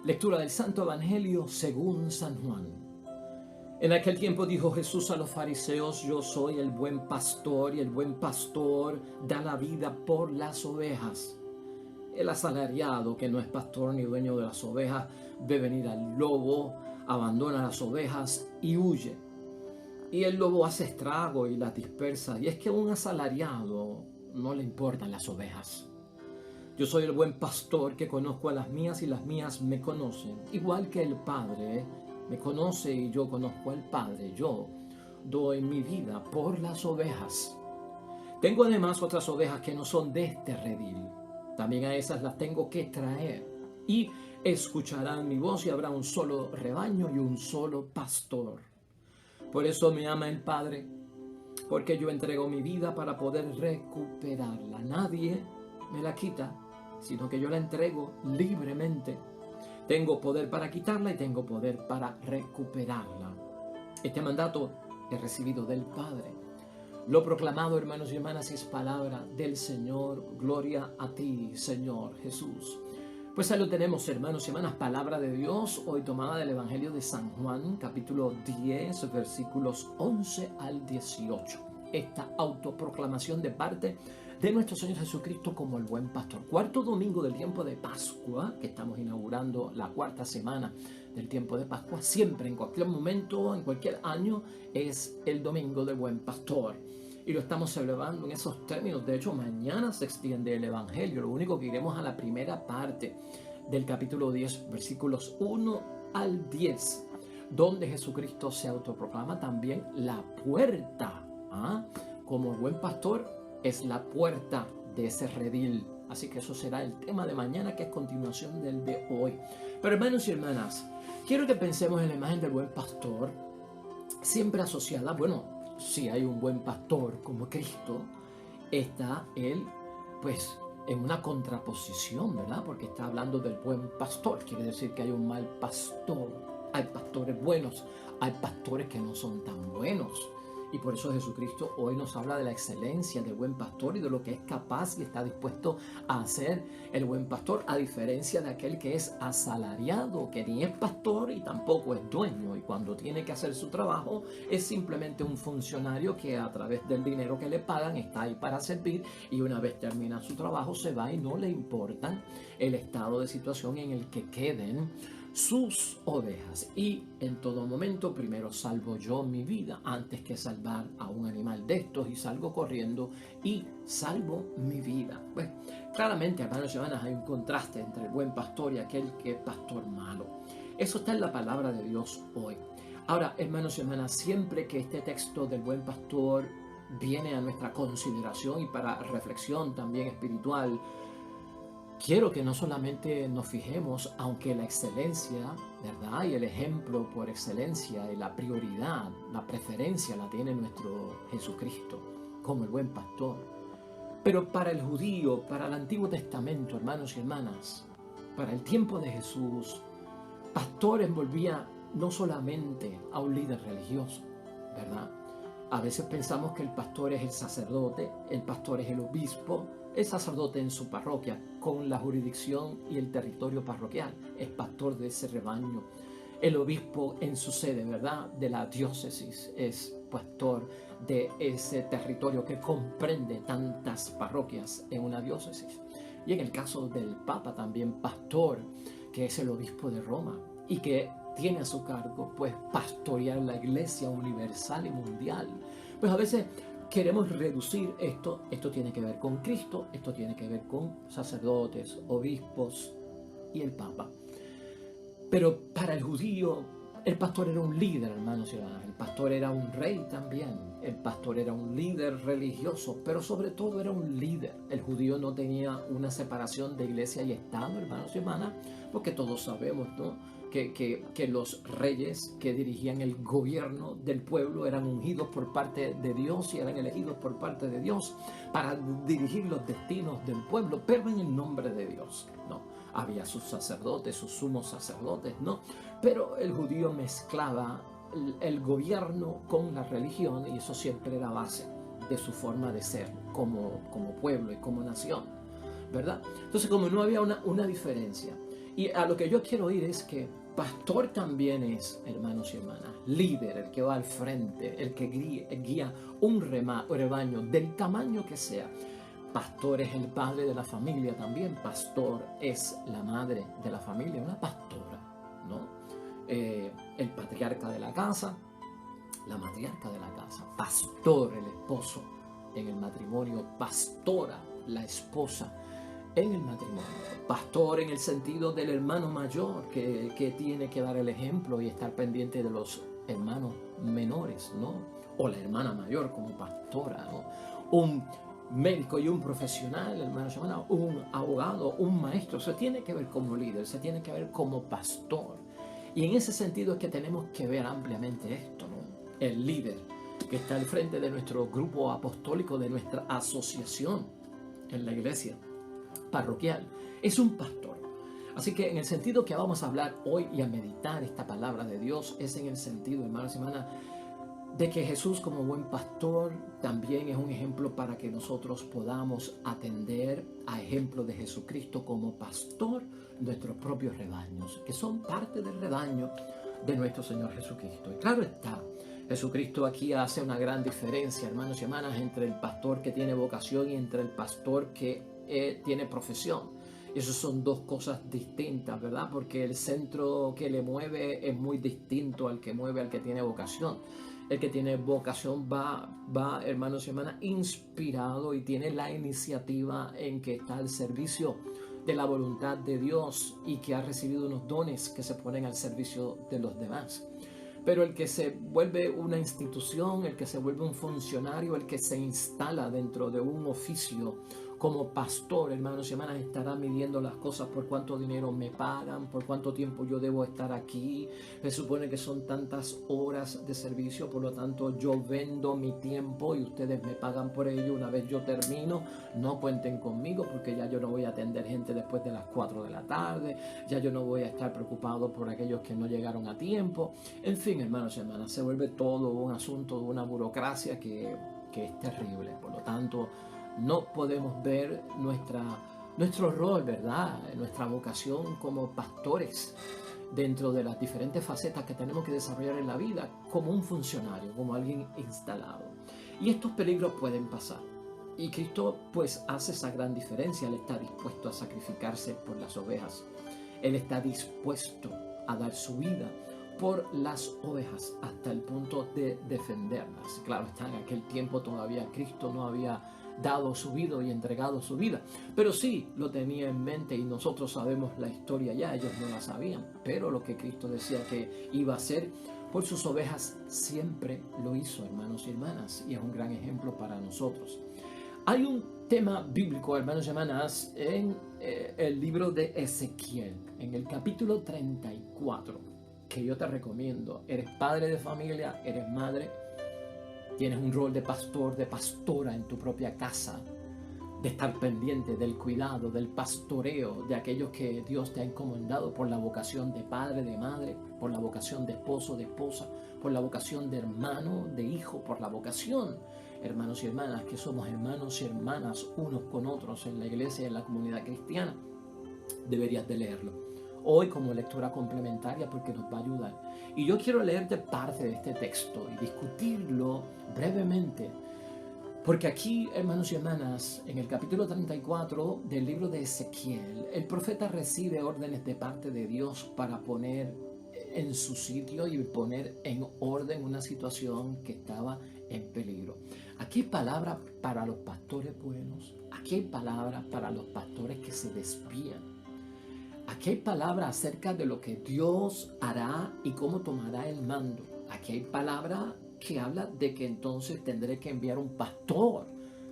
Lectura del Santo Evangelio según San Juan. En aquel tiempo dijo Jesús a los fariseos: yo soy el buen pastor, y el buen pastor da la vida por las ovejas. El asalariado, que no es pastor ni dueño de las ovejas, ve venir al lobo, abandona las ovejas y huye. Y el lobo hace estrago y las dispersa. Y es que a un asalariado no le importan las ovejas. Yo soy el buen pastor que conozco a las mías y las mías me conocen. Igual que el Padre me conoce y yo conozco al Padre. Yo doy mi vida por las ovejas. Tengo además otras ovejas que no son de este redil. También a esas las tengo que traer. Y escucharán mi voz y habrá un solo rebaño y un solo pastor. Por eso me ama el Padre, porque yo entrego mi vida para poder recuperarla. Nadie me la quita, sino que yo la entrego libremente. Tengo poder para quitarla y tengo poder para recuperarla. Este mandato he recibido del Padre. Lo proclamado, hermanos y hermanas, es palabra del Señor. Gloria a ti, Señor Jesús. Pues ahí lo tenemos, hermanos y hermanas, palabra de Dios, hoy tomada del Evangelio de San Juan, capítulo 10, versículos 11 al 18. Esta autoproclamación de parte de nuestro Señor Jesucristo como el buen pastor. Cuarto domingo del tiempo de Pascua, que estamos inaugurando la cuarta semana del tiempo de Pascua. Siempre, en cualquier momento, en cualquier año, es el domingo del buen pastor. Y lo estamos celebrando en esos términos. De hecho, mañana se extiende el Evangelio. Lo único que iremos a la primera parte del capítulo 10, versículos 1 al 10, donde Jesucristo se autoproclama también la puerta. Como el buen pastor es la puerta de ese redil. Así que eso será el tema de mañana, que es continuación del de hoy. Pero hermanos y hermanas, quiero que pensemos en la imagen del buen pastor, siempre asociada, bueno, si hay un buen pastor como Cristo, está él pues en una contraposición, ¿verdad? Porque está hablando del buen pastor, quiere decir que hay un mal pastor. Hay pastores buenos, hay pastores que no son tan buenos. Y por eso Jesucristo hoy nos habla de la excelencia del buen pastor y de lo que es capaz y está dispuesto a hacer el buen pastor, a diferencia de aquel que es asalariado, que ni es pastor y tampoco es dueño. Y cuando tiene que hacer su trabajo, es simplemente un funcionario que a través del dinero que le pagan está ahí para servir, y una vez termina su trabajo se va y no le importa el estado de situación en el que queden sus ovejas. Y en todo momento primero salvo yo mi vida antes que salvar a un animal de estos, y salgo corriendo y salvo mi vida. Pues claramente, hermanos y hermanas, hay un contraste entre el buen pastor y aquel que es pastor malo. Eso está en la palabra de Dios hoy. Ahora, hermanos y hermanas, siempre que este texto del buen pastor viene a nuestra consideración y para reflexión también espiritual, quiero que no solamente nos fijemos, aunque la excelencia, ¿verdad? Y el ejemplo por excelencia y la prioridad, la preferencia la tiene nuestro Jesucristo como el buen pastor. Pero para el judío, para el Antiguo Testamento, hermanos y hermanas, para el tiempo de Jesús, pastor envolvía no solamente a un líder religioso, ¿verdad? A veces pensamos que el pastor es el sacerdote, el pastor es el obispo, el sacerdote en su parroquia, con la jurisdicción y el territorio parroquial, es pastor de ese rebaño. El obispo en su sede, ¿verdad?, de la diócesis, es pastor de ese territorio que comprende tantas parroquias en una diócesis. Y en el caso del Papa también pastor, que es el obispo de Roma y que tiene a su cargo pues pastorear la iglesia universal y mundial. Pues a veces queremos reducir esto tiene que ver con Cristo, esto tiene que ver con sacerdotes, obispos y el Papa. Pero para el judío, el pastor era un líder, hermanos y hermanas. El pastor era un rey también. El pastor era un líder religioso, pero sobre todo era un líder. El judío no tenía una separación de iglesia y Estado, hermanos y hermanas, porque todos sabemos, ¿no?, que los reyes que dirigían el gobierno del pueblo eran ungidos por parte de Dios y eran elegidos por parte de Dios para dirigir los destinos del pueblo, pero en el nombre de Dios, ¿no? Había sus sacerdotes, sus sumos sacerdotes, ¿no? Pero el judío mezclaba el gobierno con la religión, y eso siempre era base de su forma de ser como pueblo y como nación, ¿verdad? Entonces, como no había una diferencia, Y a lo que yo quiero ir es que pastor también es, hermanos y hermanas, líder, el que va al frente, el que guía un rebaño del tamaño que sea. Pastor es el padre de la familia también, pastor es la madre de la familia, una pastora, ¿no? El patriarca de la casa, la matriarca de la casa, pastor el esposo en el matrimonio, pastora la esposa en el matrimonio, pastor en el sentido del hermano mayor que tiene que dar el ejemplo y estar pendiente de los hermanos menores, ¿no? O la hermana mayor como pastora, ¿no? Un médico y un profesional, hermanos y hermanas, un abogado, un maestro, se tiene que ver como líder, se tiene que ver como pastor. Y en ese sentido es que tenemos que ver ampliamente esto, ¿no? El líder que está al frente de nuestro grupo apostólico, de nuestra asociación en la iglesia parroquial, es un pastor. Así que en el sentido que vamos a hablar hoy y a meditar esta palabra de Dios es en el sentido, hermanos y hermanas, de que Jesús como buen pastor también es un ejemplo para que nosotros podamos atender a ejemplo de Jesucristo como pastor nuestros propios rebaños, que son parte del rebaño de nuestro Señor Jesucristo. Y claro está, Jesucristo aquí hace una gran diferencia, hermanos y hermanas, entre el pastor que tiene vocación y entre el pastor que tiene profesión. Y eso son dos cosas distintas, ¿verdad? Porque el centro que le mueve es muy distinto al que mueve al que tiene vocación. El que tiene vocación va, hermanos y hermanas, inspirado y tiene la iniciativa en que está al servicio de la voluntad de Dios y que ha recibido unos dones que se ponen al servicio de los demás. Pero el que se vuelve una institución, el que se vuelve un funcionario, el que se instala dentro de un oficio como pastor, hermanos y hermanas, estará midiendo las cosas por cuánto dinero me pagan, por cuánto tiempo yo debo estar aquí. Se supone que son tantas horas de servicio, por lo tanto yo vendo mi tiempo y ustedes me pagan por ello. Una vez yo termino, no cuenten conmigo porque ya yo no voy a atender gente después de las 4 de la tarde, ya yo no voy a estar preocupado por aquellos que no llegaron a tiempo. En fin, hermanos y hermanas, se vuelve todo un asunto de una burocracia que es terrible. Por lo tanto, no podemos ver nuestro rol, ¿verdad? Nuestra vocación como pastores dentro de las diferentes facetas que tenemos que desarrollar en la vida como un funcionario, como alguien instalado. Y estos peligros pueden pasar. Y Cristo pues hace esa gran diferencia. Él está dispuesto a sacrificarse por las ovejas. Él está dispuesto a dar su vida por las ovejas hasta el punto de defenderlas. Claro está, en aquel tiempo todavía Cristo no había dado su vida y entregado su vida, pero sí lo tenía en mente y nosotros sabemos la historia ya, ellos no la sabían, pero lo que Cristo decía que iba a hacer por sus ovejas siempre lo hizo, hermanos y hermanas, y es un gran ejemplo para nosotros. Hay un tema bíblico, hermanos y hermanas, en el libro de Ezequiel, en el capítulo 34, que yo te recomiendo. Eres padre de familia, eres madre, tienes un rol de pastor, de pastora en tu propia casa, de estar pendiente del cuidado, del pastoreo de aquellos que Dios te ha encomendado por la vocación de padre, de madre, por la vocación de esposo, de esposa, por la vocación de hermano, de hijo, por la vocación, hermanos y hermanas, que somos hermanos y hermanas unos con otros en la iglesia y en la comunidad cristiana. Deberías de leerlo hoy como lectura complementaria porque nos va a ayudar. Y yo quiero leerte parte de este texto y discutirlo brevemente, porque aquí, hermanos y hermanas, en el capítulo 34 del libro de Ezequiel, el profeta recibe órdenes de parte de Dios para poner en su sitio y poner en orden una situación que estaba en peligro. Aquí hay palabras para los pastores buenos, aquí hay palabras para los pastores que se desvían. Aquí hay palabras acerca de lo que Dios hará y cómo tomará el mando. Aquí hay palabra que habla de que entonces tendré que enviar un pastor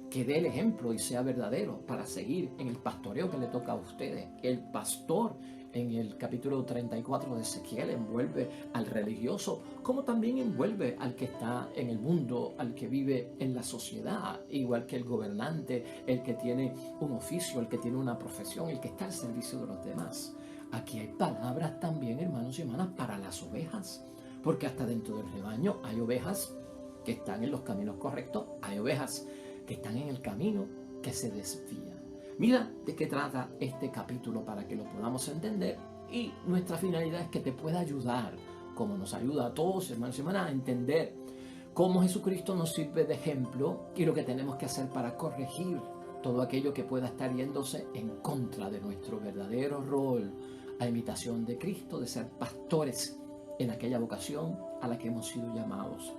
que dé el ejemplo y sea verdadero para seguir en el pastoreo que le toca a ustedes. El pastor en el capítulo 34 de Ezequiel envuelve al religioso, como también envuelve al que está en el mundo, al que vive en la sociedad, igual que el gobernante, el que tiene un oficio, el que tiene una profesión, el que está al servicio de los demás. Aquí hay palabras también, hermanos y hermanas, para las ovejas, porque hasta dentro del rebaño hay ovejas que están en los caminos correctos, hay ovejas que están en el camino que se desvían. Mira de qué trata este capítulo para que lo podamos entender Y nuestra finalidad es que te pueda ayudar, como nos ayuda a todos, hermanos y hermanas, a entender cómo Jesucristo nos sirve de ejemplo y lo que tenemos que hacer para corregir todo aquello que pueda estar yéndose en contra de nuestro verdadero rol a imitación de Cristo, de ser pastores en aquella vocación a la que hemos sido llamados.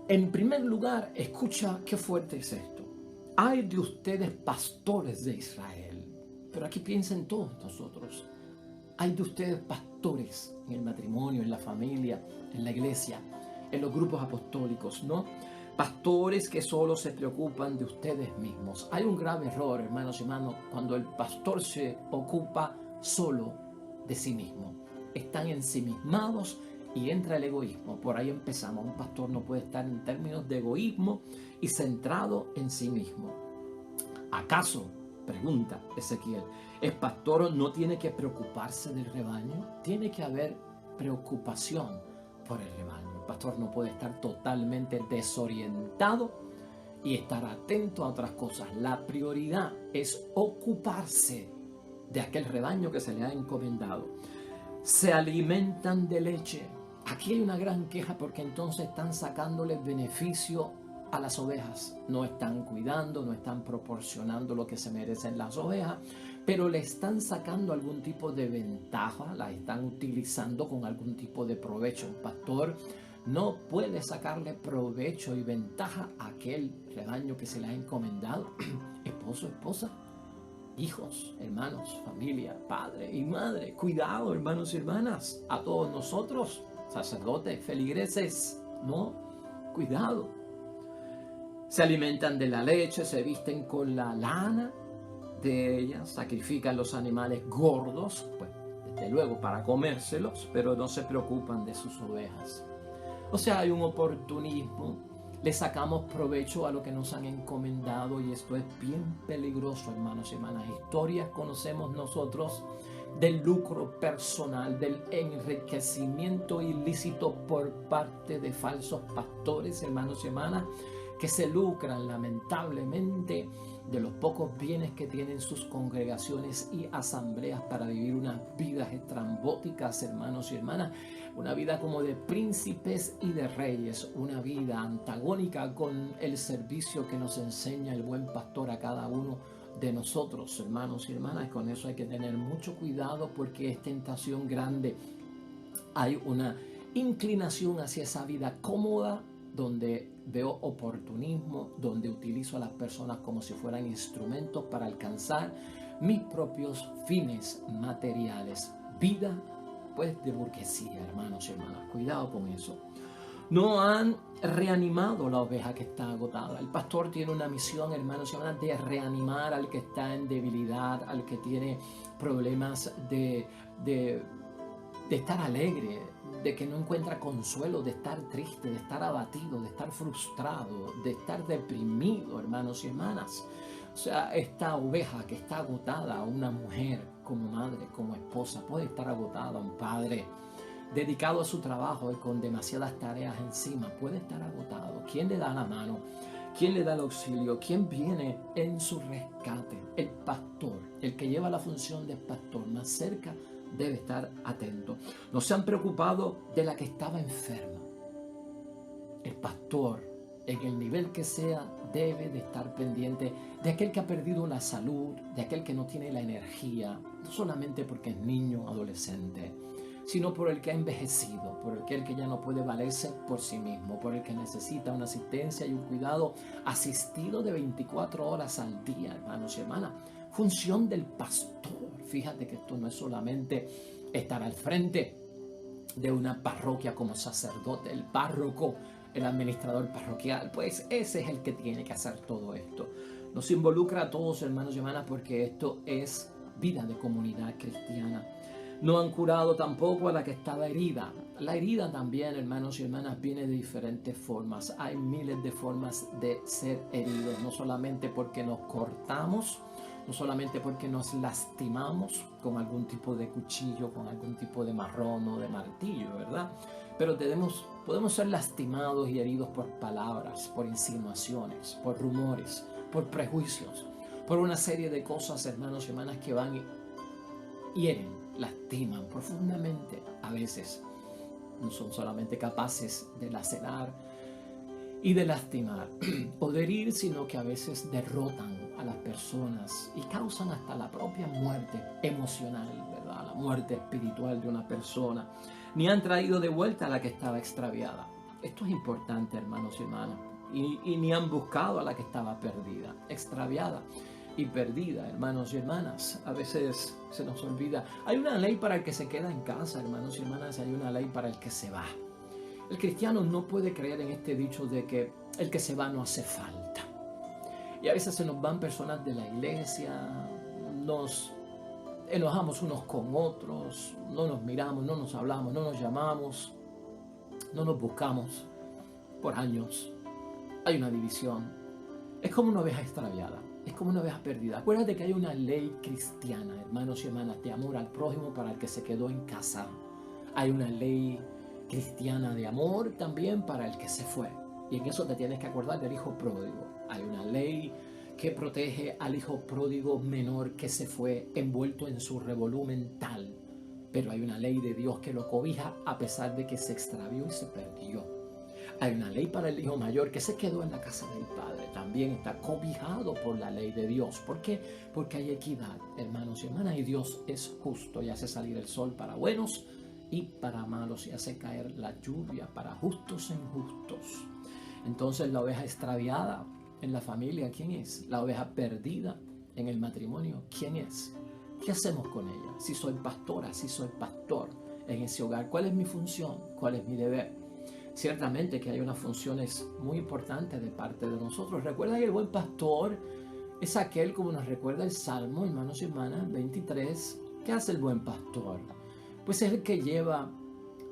En primer lugar, escucha qué fuerte es esto. Hay de ustedes pastores de Israel. Pero aquí piensen todos nosotros. Hay de ustedes pastores en el matrimonio, en la familia, en la iglesia, en los grupos apostólicos, ¿no? Pastores que solo se preocupan de ustedes mismos. Hay un grave error, hermanos y hermanas, cuando el pastor se ocupa solo de sí mismo. Están ensimismados y entra el egoísmo. Por ahí empezamos. Un pastor no puede estar en términos de egoísmo y centrado en sí mismo. ¿Acaso, pregunta Ezequiel, el pastor no tiene que preocuparse del rebaño? Tiene que haber preocupación por el rebaño. El pastor no puede estar totalmente desorientado y estar atento a otras cosas. La prioridad es ocuparse de aquel rebaño que se le ha encomendado. Se alimentan de leche. Aquí hay una gran queja porque entonces están sacándole beneficio a las ovejas. No están cuidando, no están proporcionando lo que se merecen las ovejas, pero le están sacando algún tipo de ventaja, la están utilizando con algún tipo de provecho. Un pastor no puede sacarle provecho y ventaja a aquel rebaño que se le ha encomendado. Esposo, esposa, hijos, hermanos, familia, padre y madre. Cuidado, hermanos y hermanas, a todos nosotros, sacerdotes, feligreses, ¿no? Cuidado. Se alimentan de la leche, se visten con la lana de ella, sacrifican los animales gordos, pues desde luego para comérselos, pero no se preocupan de sus ovejas. O sea, hay un oportunismo, le sacamos provecho a lo que nos han encomendado y esto es bien peligroso, hermanos y hermanas. Historias conocemos nosotros del lucro personal, del enriquecimiento ilícito por parte de falsos pastores, hermanos y hermanas, que se lucran lamentablemente de los pocos bienes que tienen sus congregaciones y asambleas para vivir unas vidas estrambóticas, hermanos y hermanas, una vida como de príncipes y de reyes, una vida antagónica con el servicio que nos enseña el buen pastor a cada uno de nosotros, hermanos y hermanas. Con eso hay que tener mucho cuidado porque es tentación grande. Hay una inclinación hacia esa vida cómoda donde veo oportunismo, donde utilizo a las personas como si fueran instrumentos para alcanzar mis propios fines materiales. Vida, pues, de burguesía, hermanos y hermanas. Cuidado con eso. No han reanimado la oveja que está agotada. El pastor tiene una misión, hermanos y hermanas, de reanimar al que está en debilidad, al que tiene problemas de estar alegre, de que no encuentra consuelo, de estar triste, de estar abatido, de estar frustrado, de estar deprimido, hermanos y hermanas. O sea, esta oveja que está agotada, una mujer como madre, como esposa, puede estar agotada, un padre dedicado a su trabajo y con demasiadas tareas encima, puede estar agotado. ¿Quién le da la mano? ¿Quién le da el auxilio? ¿Quién viene en su rescate? El pastor, el que lleva la función de pastor más cerca, debe estar atento. No se han preocupado de la que estaba enferma. El pastor, en el nivel que sea, debe de estar pendiente de aquel que ha perdido la salud, de aquel que no tiene la energía, no solamente porque es niño, adolescente, sino por el que ha envejecido, por el que ya no puede valerse por sí mismo, por el que necesita una asistencia y un cuidado asistido de 24 horas al día, hermanos y hermanas. Función del pastor. Fíjate que esto no es solamente estar al frente de una parroquia como sacerdote, el párroco, el administrador parroquial, pues ese es el que tiene que hacer todo esto. Nos involucra a todos, hermanos y hermanas, porque esto es vida de comunidad cristiana. No han curado tampoco a la que estaba herida. La herida también, hermanos y hermanas, viene de diferentes formas. Hay miles de formas de ser heridos, no solamente porque nos cortamos, no solamente porque nos lastimamos con algún tipo de cuchillo, con algún tipo de marrón o de martillo, ¿verdad? Pero podemos ser lastimados y heridos por palabras, por insinuaciones, por rumores, por prejuicios, por una serie de cosas, hermanos y hermanas, que van y hieren lastiman profundamente. A veces no son solamente capaces de lacerar y de lastimar o de herir, sino que a veces derrotan a las personas y causan hasta la propia muerte emocional, ¿verdad? La muerte espiritual de una persona. Ni han traído de vuelta a la que estaba extraviada. Esto es importante, hermanos y hermanas. Y ni han buscado a la que estaba perdida, extraviada y perdida, hermanos y hermanas. A veces se nos olvida. Hay una ley para el que se queda en casa, hermanos y hermanas. Hay una ley para el que se va. El cristiano no puede creer en este dicho de que el que se va no hace falta. Y a veces se nos van personas de la iglesia, nos enojamos unos con otros, no nos miramos, no nos hablamos, no nos llamamos, no nos buscamos por años. Hay una división. Es como una oveja extraviada, es como una oveja perdida. Acuérdate que hay una ley cristiana, hermanos y hermanas, de amor al prójimo para el que se quedó en casa. Hay una ley cristiana de amor también para el que se fue. Y en eso te tienes que acordar del hijo pródigo. Hay una ley que protege al hijo pródigo menor que se fue envuelto en su revolú mental. Pero hay una ley de Dios que lo cobija a pesar de que se extravió y se perdió. Hay una ley para el hijo mayor que se quedó en la casa del padre. También está cobijado por la ley de Dios. ¿Por qué? Porque hay equidad, hermanos y hermanas. Y Dios es justo y hace salir el sol para buenos y para malos, y hace caer la lluvia para justos e injustos. Entonces la oveja extraviada en la familia, ¿quién es? La oveja perdida en el matrimonio, ¿quién es? ¿Qué hacemos con ella? Si soy pastora, si soy pastor en ese hogar, ¿cuál es mi función? ¿Cuál es mi deber? Ciertamente que hay unas funciones muy importantes de parte de nosotros. Recuerda que el buen pastor es aquel, como nos recuerda el Salmo, hermanos y hermanas, 23. ¿Qué hace el buen pastor? Pues es el que lleva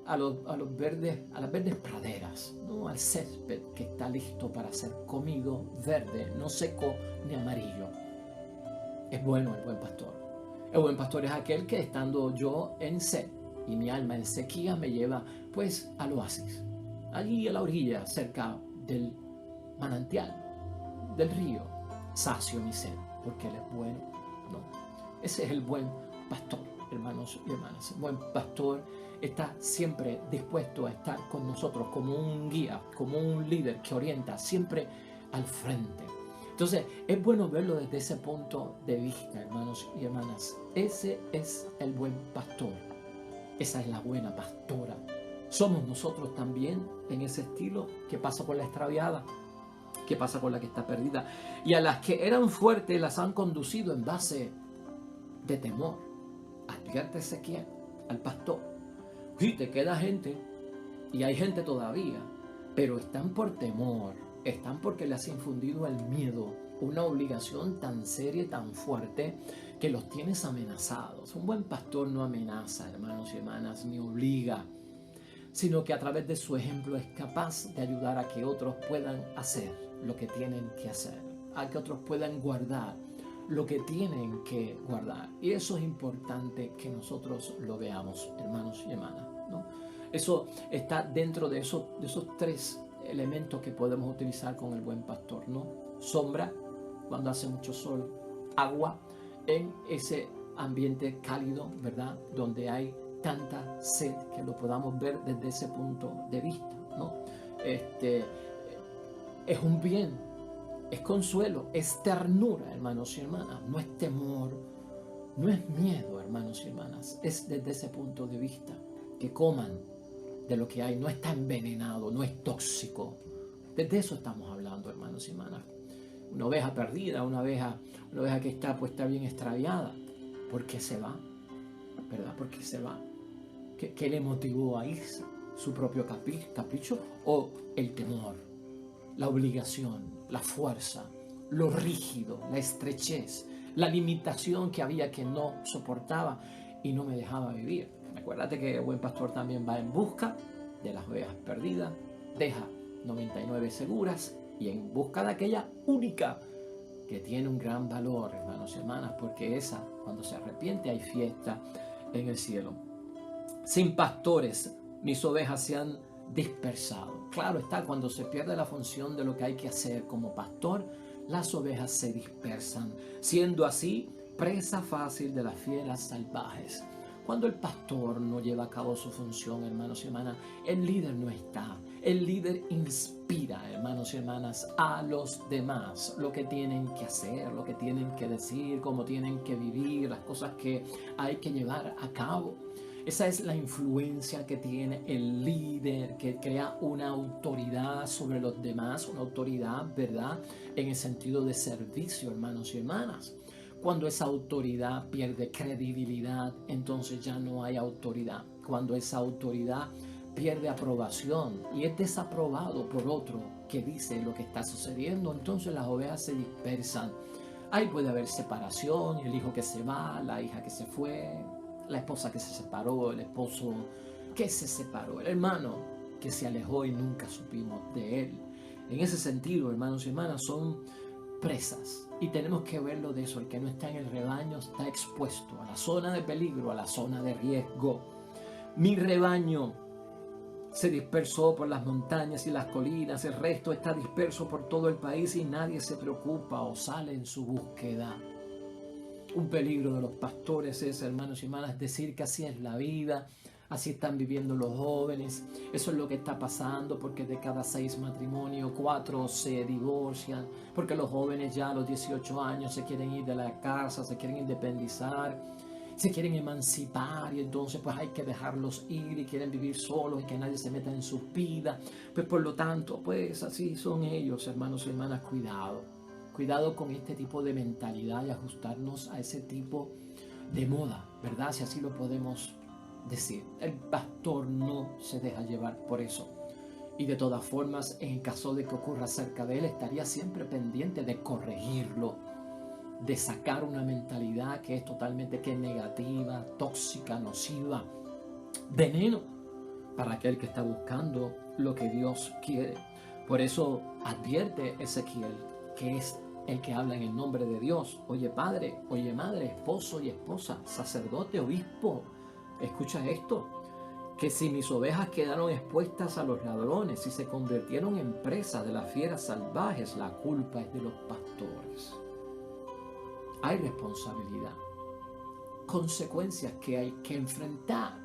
a las verdes praderas, ¿no? Al césped que está listo para ser comido, verde, no seco ni amarillo. Es bueno el buen pastor. El buen pastor es aquel que, estando yo en sed y mi alma en sequía, me lleva pues al oasis, allí a la orilla, cerca del manantial, del río, sacio mi sed, porque Él es bueno. No, ese es el buen pastor, hermanos y hermanas. El buen pastor está siempre dispuesto a estar con nosotros como un guía, como un líder que orienta siempre al frente. Entonces, es bueno verlo desde ese punto de vista, hermanos y hermanas. Ese es el buen pastor. Esa es la buena pastora. Somos nosotros también en ese estilo. ¿Qué pasa con la extraviada? ¿Qué pasa con la que está perdida? Y a las que eran fuertes las han conducido en base de temor. Adviértese quién, al pastor. Y te queda gente, y hay gente todavía, pero están por temor, están porque les ha infundido el miedo, una obligación tan seria y tan fuerte que los tienes amenazados. Un buen pastor no amenaza, hermanos y hermanas, ni obliga, sino que a través de su ejemplo es capaz de ayudar a que otros puedan hacer lo que tienen que hacer, a que otros puedan guardar lo que tienen que guardar. Y eso es importante que nosotros lo veamos, hermanos y hermanas, ¿no? Eso está dentro de esos tres elementos que podemos utilizar con el buen pastor, ¿no? Sombra, cuando hace mucho sol; agua, en ese ambiente cálido, ¿verdad? Donde hay tanta sed, que lo podamos ver desde ese punto de vista, ¿no? Es un bien, es consuelo, es ternura, hermanos y hermanas. No es temor, no es miedo, hermanos y hermanas. Es desde ese punto de vista que coman de lo que hay. No está envenenado, no es tóxico. Desde eso estamos hablando, hermanos y hermanas. Una oveja perdida, una oveja que está bien extraviada. ¿Por qué se va? ¿Verdad? ¿Por qué se va? ¿Qué le motivó a irse? ¿Su propio capricho o el temor, la obligación, la fuerza, lo rígido, la estrechez, la limitación que había, que no soportaba y no me dejaba vivir? Acuérdate que el buen pastor también va en busca de las ovejas perdidas, deja 99 seguras y en busca de aquella única que tiene un gran valor, hermanos y hermanas, porque esa, cuando se arrepiente, hay fiesta en el cielo. Sin pastores, mis ovejas se han dispersado. Claro está, cuando se pierde la función de lo que hay que hacer como pastor, las ovejas se dispersan, siendo así presa fácil de las fieras salvajes. Cuando el pastor no lleva a cabo su función, hermanos y hermanas, el líder no está. El líder inspira, hermanos y hermanas, a los demás lo que tienen que hacer, lo que tienen que decir, cómo tienen que vivir, las cosas que hay que llevar a cabo. Esa es la influencia que tiene el líder, que crea una autoridad sobre los demás, una autoridad, ¿verdad?, en el sentido de servicio, hermanos y hermanas. Cuando esa autoridad pierde credibilidad, entonces ya no hay autoridad. Cuando esa autoridad pierde aprobación y es desaprobado por otro que dice lo que está sucediendo, entonces las ovejas se dispersan. Ahí puede haber separación, el hijo que se va, la hija que se fue, la esposa que se separó, el esposo que se separó, el hermano que se alejó y nunca supimos de él. En ese sentido, hermanos y hermanas, son presas y tenemos que verlo de eso. El que no está en el rebaño está expuesto a la zona de peligro, a la zona de riesgo. Mi rebaño se dispersó por las montañas y las colinas, el resto está disperso por todo el país y nadie se preocupa o sale en su búsqueda. Un peligro de los pastores es, hermanos y hermanas, decir que así es la vida, así están viviendo los jóvenes. Eso es lo que está pasando, porque de cada 6 matrimonios, 4 se divorcian, porque los jóvenes ya a los 18 años se quieren ir de la casa, se quieren independizar, se quieren emancipar y entonces pues hay que dejarlos ir y quieren vivir solos y que nadie se meta en sus vidas. Pues por lo tanto, pues así son ellos, hermanos y hermanas, cuidado. Cuidado con este tipo de mentalidad y ajustarnos a ese tipo de moda, ¿verdad? Si así lo podemos decir. El pastor no se deja llevar por eso. Y de todas formas, en caso de que ocurra cerca de él, estaría siempre pendiente de corregirlo, de sacar una mentalidad que es totalmente negativa, tóxica, nociva, veneno para aquel que está buscando lo que Dios quiere. Por eso advierte Ezequiel, que es el que habla en el nombre de Dios. Oye padre, oye madre, esposo y esposa, sacerdote, obispo, escucha esto, que si mis ovejas quedaron expuestas a los ladrones y se convirtieron en presa de las fieras salvajes, la culpa es de los pastores. Hay responsabilidad, consecuencias que hay que enfrentar.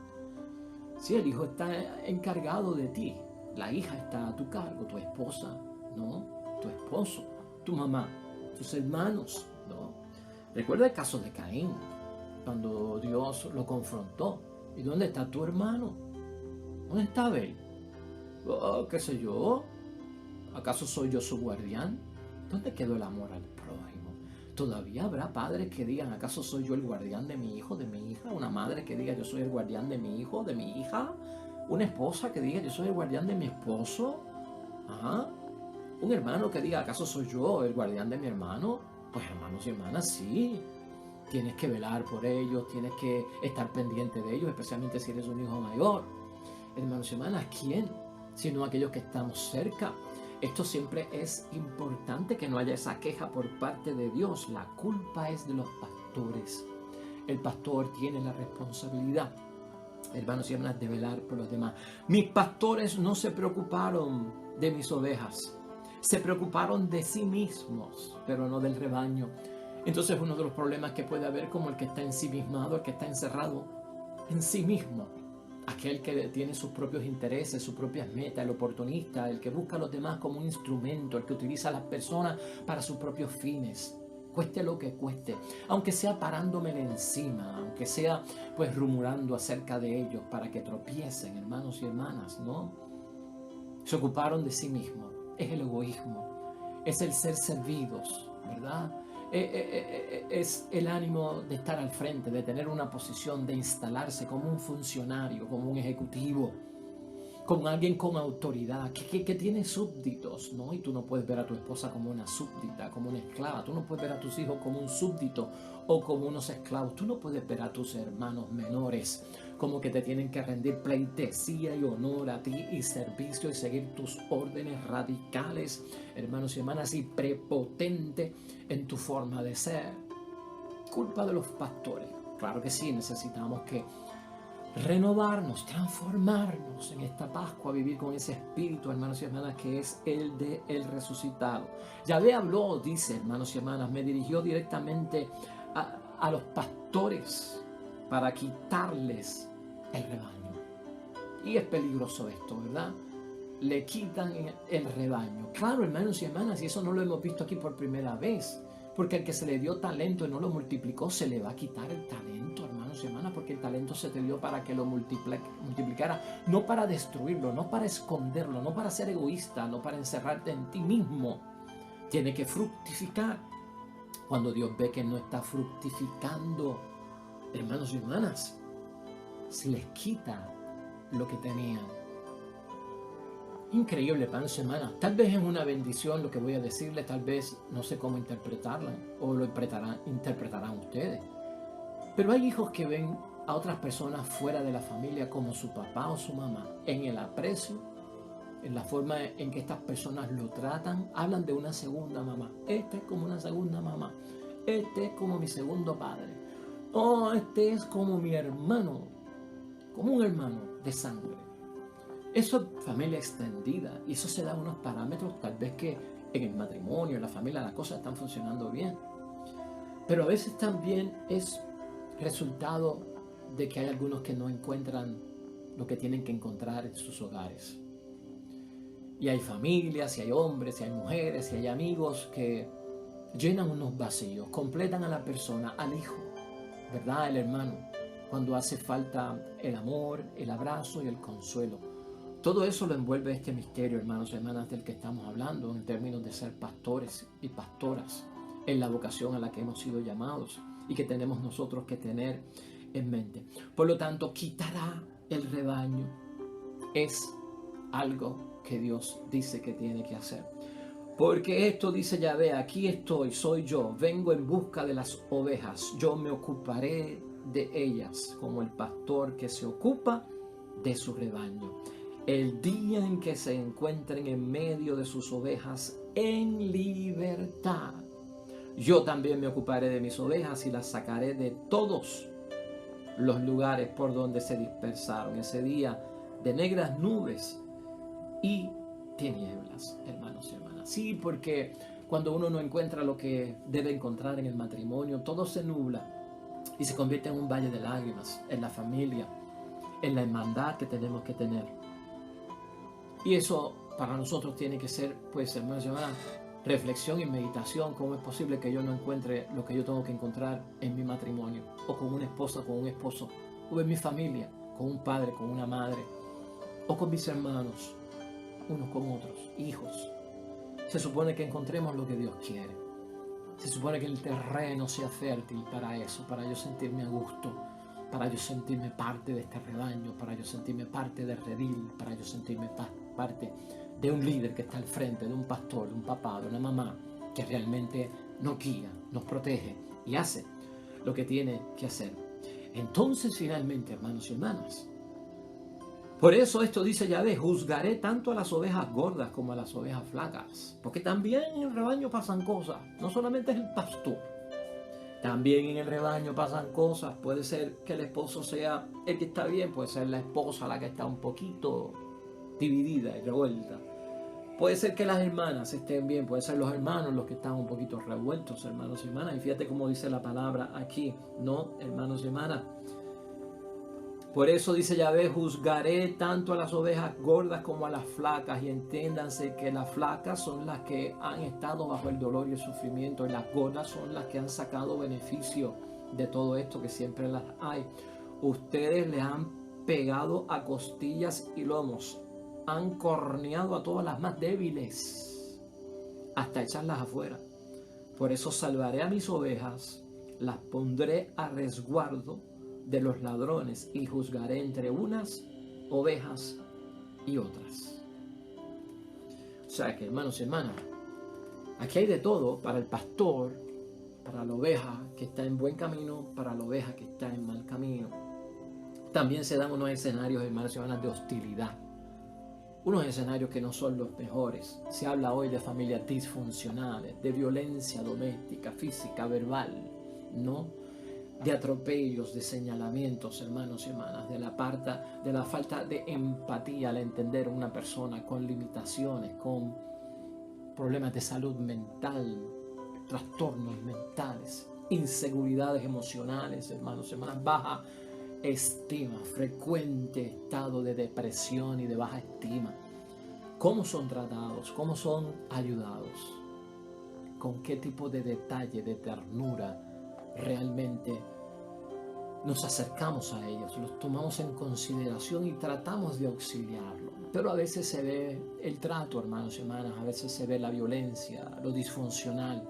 Si el hijo está encargado de ti, la hija está a tu cargo, tu esposa, ¿no? Tu esposo, tu mamá, tus hermanos, ¿no? Recuerda el caso de Caín, cuando Dios lo confrontó. ¿Y dónde está tu hermano? ¿Dónde está Abel? Oh, ¿qué sé yo? ¿Acaso soy yo su guardián? ¿Dónde quedó el amor al prójimo? ¿Todavía habrá padres que digan, ¿acaso soy yo el guardián de mi hijo, de mi hija? ¿Una madre que diga, yo soy el guardián de mi hijo, de mi hija? ¿Una esposa que diga, yo soy el guardián de mi esposo? ¿Ajá? ¿Un hermano que diga, ¿acaso soy yo el guardián de mi hermano? Pues hermanos y hermanas, sí. Tienes que velar por ellos, tienes que estar pendiente de ellos, especialmente si eres un hijo mayor. Hermanos y hermanas, ¿quién? Sino aquellos que estamos cerca. Esto siempre es importante, que no haya esa queja por parte de Dios. La culpa es de los pastores. El pastor tiene la responsabilidad, hermanos y hermanas, de velar por los demás. Mis pastores no se preocuparon de mis ovejas. Se preocuparon de sí mismos, pero no del rebaño. Entonces uno de los problemas que puede haber, como el que está ensimismado, el que está encerrado en sí mismo, aquel que tiene sus propios intereses, sus propias metas, el oportunista, el que busca a los demás como un instrumento, el que utiliza a las personas para sus propios fines, cueste lo que cueste, aunque sea parándomele encima, aunque sea pues rumorando acerca de ellos para que tropiecen, hermanos y hermanas, ¿no? Se ocuparon de sí mismos. Es el egoísmo, es el ser servidos, ¿verdad? Es el ánimo de estar al frente, de tener una posición, de instalarse como un funcionario, como un ejecutivo, como alguien con autoridad, que tiene súbditos, ¿no? Y tú no puedes ver a tu esposa como una súbdita, como una esclava. Tú no puedes ver a tus hijos como un súbdito o como unos esclavos. Tú no puedes ver a tus hermanos menores como que te tienen que rendir pleitesía y honor a ti y servicio y seguir tus órdenes radicales, hermanos y hermanas, y prepotente en tu forma de ser. Culpa de los pastores. Claro que sí, necesitamos que renovarnos, transformarnos en esta Pascua, vivir con ese espíritu, hermanos y hermanas, que es el de el resucitado. Yahvé habló, dice, hermanos y hermanas, me dirigió directamente a los pastores para quitarles el rebaño. Y es peligroso esto, ¿verdad? Le quitan el rebaño. Claro, hermanos y hermanas, y eso no lo hemos visto aquí por primera vez. Porque al que se le dio talento y no lo multiplicó, se le va a quitar el talento, hermanos y hermanas, porque el talento se te dio para que lo multiplicara, no para destruirlo, no para esconderlo, no para ser egoísta, no para encerrarte en ti mismo. Tiene que fructificar. Cuando Dios ve que no está fructificando, hermanos y hermanas, se les quita lo que tenían. Increíble, hermanos y hermanas. Tal vez es una bendición lo que voy a decirles, tal vez no sé cómo interpretarla o lo interpretarán ustedes. Pero hay hijos que ven a otras personas fuera de la familia como su papá o su mamá, en el aprecio, en la forma en que estas personas lo tratan. Hablan de una segunda mamá. Este es como una segunda mamá. Este es como mi segundo padre. Oh, este es como mi hermano, como un hermano de sangre. Eso es familia extendida y eso se da unos parámetros tal vez que en el matrimonio, en la familia, las cosas están funcionando bien. Pero a veces también es resultado de que hay algunos que no encuentran lo que tienen que encontrar en sus hogares. Y hay familias, y hay hombres, y hay mujeres, y hay amigos que llenan unos vacíos, completan a la persona, al hijo, ¿verdad? El hermano, cuando hace falta el amor, el abrazo y el consuelo. Todo eso lo envuelve este misterio, hermanos y hermanas, del que estamos hablando en términos de ser pastores y pastoras en la vocación a la que hemos sido llamados y que tenemos nosotros que tener en mente. Por lo tanto, quitará el rebaño es algo que Dios dice que tiene que hacer. Porque esto dice Yahvé, aquí estoy, soy yo, vengo en busca de las ovejas, yo me ocuparé de ellas como el pastor que se ocupa de su rebaño. El día en que se encuentren en medio de sus ovejas en libertad, yo también me ocuparé de mis ovejas y las sacaré de todos los lugares por donde se dispersaron. Ese día de negras nubes y tinieblas, hermanos y hermanas. Sí, porque cuando uno no encuentra lo que debe encontrar en el matrimonio, todo se nubla y se convierte en un valle de lágrimas, en la familia, en la hermandad que tenemos que tener. Y eso para nosotros tiene que ser, pues, hermanos y hermanas, reflexión y meditación. ¿Cómo es posible que yo no encuentre lo que yo tengo que encontrar en mi matrimonio? O con una esposa, con un esposo, o en mi familia, con un padre, con una madre, o con mis hermanos, unos con otros, hijos. Se supone que encontremos lo que Dios quiere. Se supone que el terreno sea fértil para eso, para yo sentirme a gusto, para yo sentirme parte de este rebaño, para yo sentirme parte del redil, para yo sentirme parte de un líder que está al frente, de un pastor, de un papá, de una mamá, que realmente nos guía, nos protege y hace lo que tiene que hacer. Entonces, finalmente, hermanos y hermanas, por eso esto dice Yahvé, juzgaré tanto a las ovejas gordas como a las ovejas flacas, porque también en el rebaño pasan cosas, no solamente es el pastor. También en el rebaño pasan cosas. Puede ser que el esposo sea el que está bien, puede ser la esposa la que está un poquito dividida y revuelta. Puede ser que las hermanas estén bien, puede ser los hermanos los que están un poquito revueltos, hermanos y hermanas. Y fíjate cómo dice la palabra aquí, ¿no, hermanos y hermanas? Por eso dice Yahvé, juzgaré tanto a las ovejas gordas como a las flacas, y entiéndanse que las flacas son las que han estado bajo el dolor y el sufrimiento, y las gordas son las que han sacado beneficio de todo esto, que siempre las hay. Ustedes le han pegado a costillas y lomos, han corneado a todas las más débiles hasta echarlas afuera. Por eso salvaré a mis ovejas, las pondré a resguardo de los ladrones y juzgaré entre unas ovejas y otras. O sea que, hermanos y hermanas, aquí hay de todo para el pastor, para la oveja que está en buen camino, para la oveja que está en mal camino. También se dan unos escenarios, hermanos y hermanas, de hostilidad. Unos escenarios que no son los mejores. Se habla hoy de familias disfuncionales, de violencia doméstica, física, verbal, ¿no? De atropellos, de señalamientos, hermanos y hermanas, de la falta de empatía al entender a una persona con limitaciones, con problemas de salud mental, trastornos mentales. inseguridades emocionales, hermanos y hermanas, baja estima, frecuente estado de depresión y de baja estima. ¿Cómo son tratados? ¿Cómo son ayudados? ¿Con qué tipo de detalle, de ternura realmente nos acercamos a ellos, los tomamos en consideración y tratamos de auxiliarlos? Pero a veces se ve el trato, hermanos y hermanas, a veces se ve la violencia, lo disfuncional.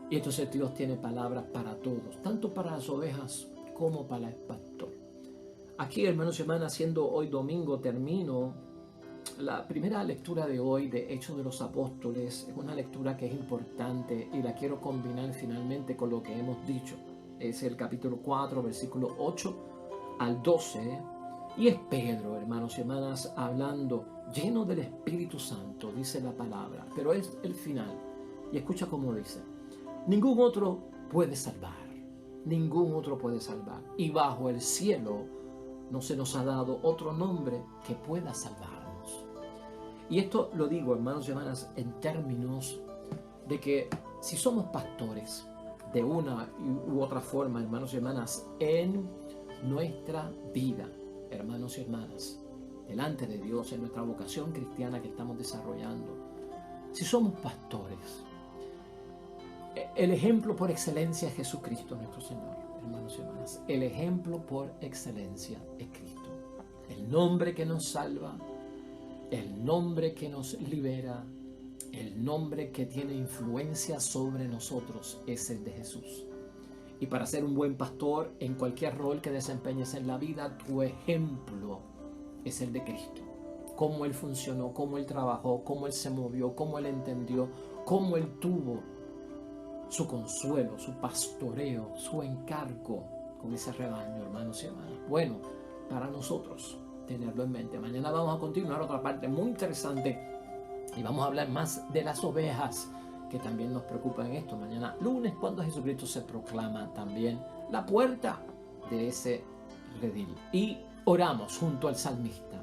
Y entonces Dios tiene palabras para todos, tanto para las ovejas como para el pastor. Aquí, hermanos y hermanas, siendo hoy domingo, termino la primera lectura de hoy de Hechos de los Apóstoles. Es una lectura que es importante y la quiero combinar finalmente con lo que hemos dicho. Es el capítulo 4, versículo 8 al 12. Y es Pedro, hermanos y hermanas, hablando, lleno del Espíritu Santo, dice la palabra. Pero es el final. Y escucha cómo dice: ningún otro puede salvar. Ningún otro puede salvar. Y bajo el cielo no se nos ha dado otro nombre que pueda salvarnos. Y esto lo digo, hermanos y hermanas, en términos de que si somos pastores de una u otra forma, hermanos y hermanas, en nuestra vida, hermanos y hermanas, delante de Dios, en nuestra vocación cristiana que estamos desarrollando, si somos pastores, el ejemplo por excelencia es Jesucristo nuestro Señor, hermanos y hermanas. El ejemplo por excelencia es Cristo. El nombre que nos salva, el nombre que nos libera, el nombre que tiene influencia sobre nosotros es el de Jesús. Y para ser un buen pastor, en cualquier rol que desempeñes en la vida, tu ejemplo es el de Cristo. Cómo Él funcionó, cómo Él trabajó, cómo Él se movió, cómo Él entendió, cómo Él tuvo su consuelo, su pastoreo, su encargo con ese rebaño, hermanos y hermanas. Bueno, para nosotros tenerlo en mente. Mañana vamos a continuar otra parte muy interesante y vamos a hablar más de las ovejas, que también nos preocupan en esto. Mañana lunes, cuando Jesucristo se proclama también la puerta de ese redil. Y oramos junto al salmista.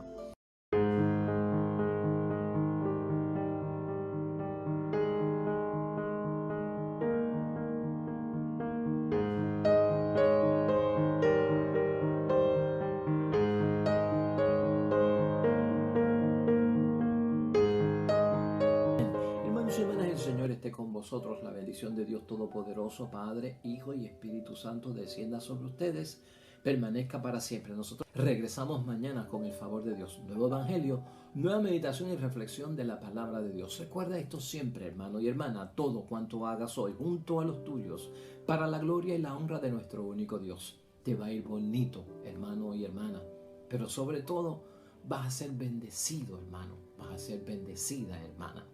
Hermanos y hermanas, el Señor esté con vosotros. La bendición de Dios Todopoderoso, Padre, Hijo y Espíritu Santo, descienda sobre ustedes, permanezca para siempre. Nosotros regresamos mañana con el favor de Dios. Nuevo Evangelio, nueva meditación y reflexión de la palabra de Dios. Recuerda esto siempre, hermano y hermana: todo cuanto hagas hoy junto a los tuyos, para la gloria y la honra de nuestro único Dios. Te va a ir bonito, hermano y hermana, pero sobre todo vas a ser bendecido, hermano. Vas a ser bendecida, hermana.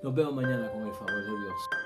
Nos vemos mañana con el favor de Dios.